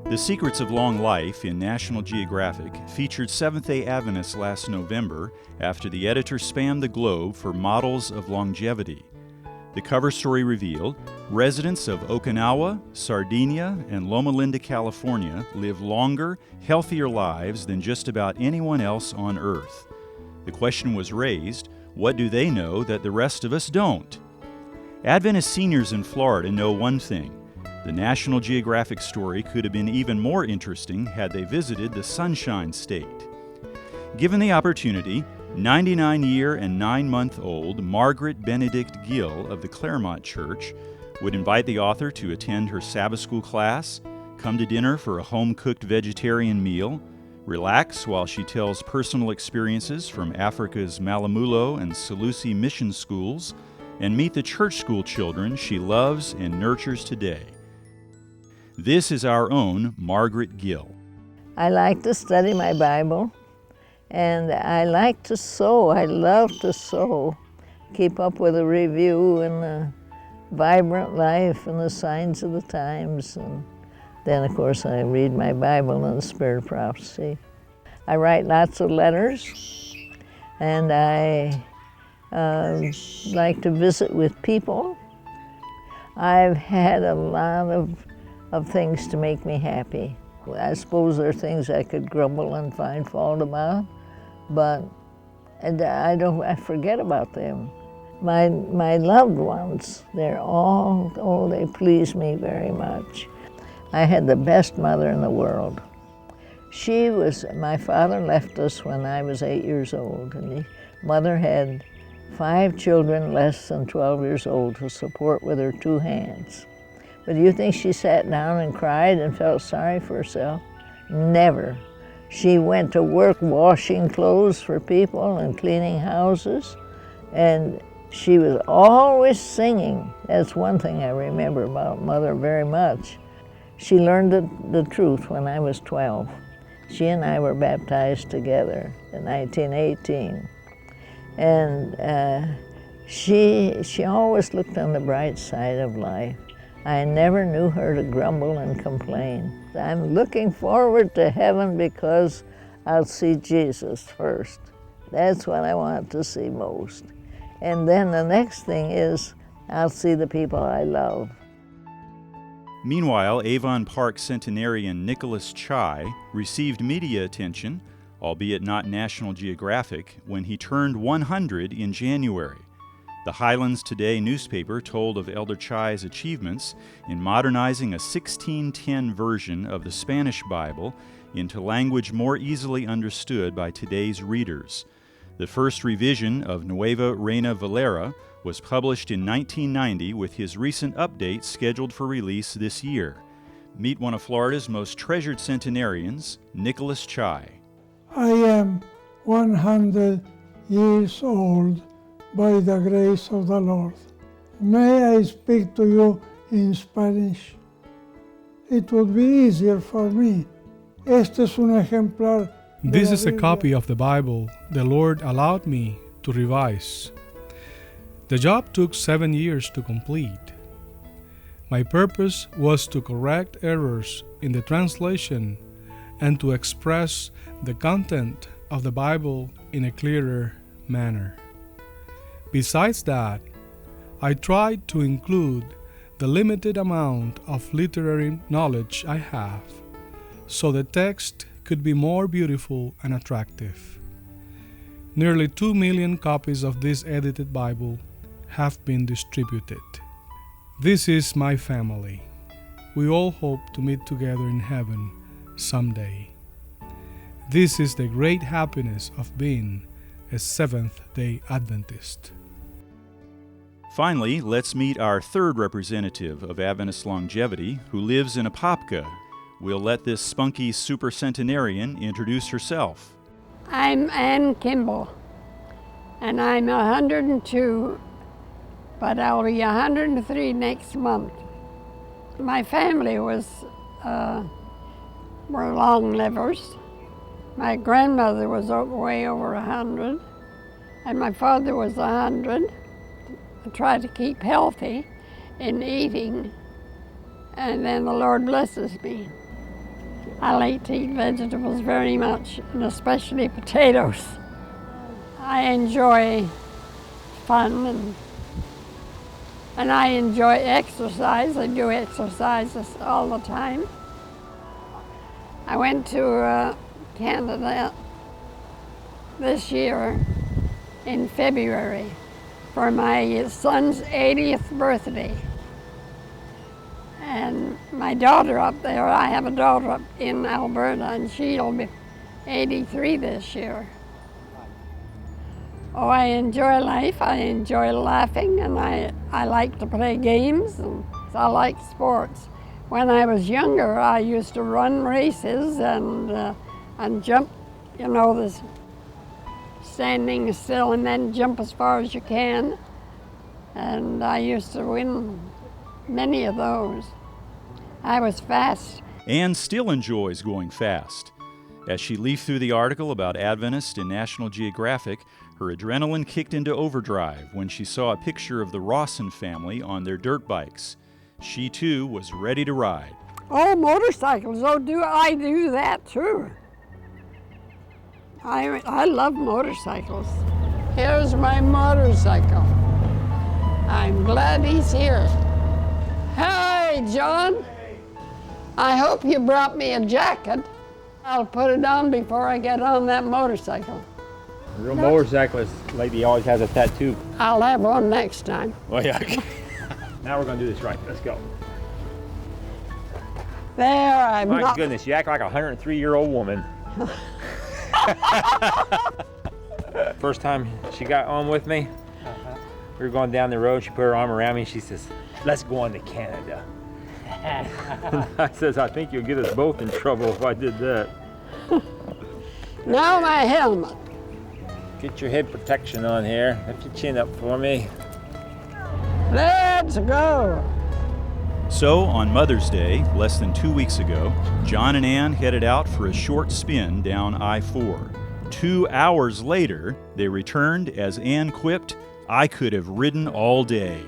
The Secrets of Long Life in National Geographic featured Seventh-day Adventists last November after the editor spanned the globe for models of longevity. The cover story revealed residents of Okinawa, Sardinia, and Loma Linda, California live longer, healthier lives than just about anyone else on Earth. The question was raised, what do they know that the rest of us don't? Adventist seniors in Florida know one thing. The National Geographic story could have been even more interesting had they visited the Sunshine State. Given the opportunity, 99-year and 9-month-old Margaret Benedict Gill of the Claremont Church would invite the author to attend her Sabbath school class, come to dinner for a home-cooked vegetarian meal, relax while she tells personal experiences from Africa's Malamulo and Salusi mission schools, and meet the church school children she loves and nurtures today. This is our own Margaret Gill. I like to study my Bible, and I like to sew. I love to sew. Keep up with the review and the vibrant life and the signs of the times. And then, of course, I read my Bible and the Spirit of Prophecy. I write lots of letters, and I like to visit with people. I've had a lot of things to make me happy. I suppose there are things I could grumble and find fault about, but I forget about them. My loved ones, they please me very much. I had the best mother in the world. My father left us when I was 8 years old, and mother had 5 children less than 12 years old to support with her 2 hands. But do you think she sat down and cried and felt sorry for herself? Never. She went to work washing clothes for people and cleaning houses, and she was always singing. That's one thing I remember about Mother very much. She learned the truth when I was 12. She and I were baptized together in 1918. And she always looked on the bright side of life. I never knew her to grumble and complain. I'm looking forward to heaven because I'll see Jesus first. That's what I want to see most. And then the next thing is I'll see the people I love. Meanwhile, Avon Park centenarian Nicholas Chai received media attention, albeit not National Geographic, when he turned 100 in January. The Highlands Today newspaper told of Elder Chai's achievements in modernizing a 1610 version of the Spanish Bible into language more easily understood by today's readers. The first revision of Nueva Reina Valera was published in 1990 with his recent update scheduled for release this year. Meet one of Florida's most treasured centenarians, Nicholas Chai. I am 100 years old by the grace of the Lord. May I speak to you in Spanish? It would be easier for me. Este es un ejemplar. This is a copy of the Bible the Lord allowed me to revise. The job took 7 years to complete. My purpose was to correct errors in the translation and to express the content of the Bible in a clearer manner. Besides that, I tried to include the limited amount of literary knowledge I have, so the text could be more beautiful and attractive. Nearly 2 million copies of this edited Bible have been distributed. This is my family. We all hope to meet together in heaven someday. This is the great happiness of being a Seventh-day Adventist. Finally, let's meet our third representative of Adventist longevity who lives in Apopka. We'll let this spunky super centenarian introduce herself. I'm Ann Kimball, and I'm 102, but I'll be 103 next month. My family were long livers. My grandmother was way over 100, and my father was 100. I tried to keep healthy in eating, and then the Lord blesses me. I like to eat vegetables very much, and especially potatoes. I enjoy fun and I enjoy exercise. I do exercises all the time. I went to Canada this year in February for my son's 80th birthday. And my daughter up there, I have a daughter up in Alberta, and she'll be 83 this year. Oh, I enjoy life, I enjoy laughing, and I like to play games, and I like sports. When I was younger, I used to run races and jump, you know, this standing still and then jump as far as you can. And I used to win many of those. I was fast. Anne still enjoys going fast. As she leafed through the article about Adventists in National Geographic, her adrenaline kicked into overdrive when she saw a picture of the Rawson family on their dirt bikes. She too was ready to ride. Oh, motorcycles, I do that too. I love motorcycles. Here's my motorcycle. I'm glad he's here. Hey, John. I hope you brought me a jacket. I'll put it on before I get on that motorcycle. A real motorcyclist lady always has a tattoo. I'll have one next time. Oh yeah. Now we're gonna do this right. Let's go. There, I'm My not. goodness, you act like a 103-year-old woman. First time she got on with me, we were going down the road. She put her arm around me and she says, "Let's go on to Canada." I says, "I think you'll get us both in trouble if I did that." Now my helmet. Get your head protection on here. Lift your chin up for me. Let's go. So, on Mother's Day, less than 2 weeks ago, John and Ann headed out for a short spin down I-4. 2 hours later, they returned as Ann quipped, "I could have ridden all day."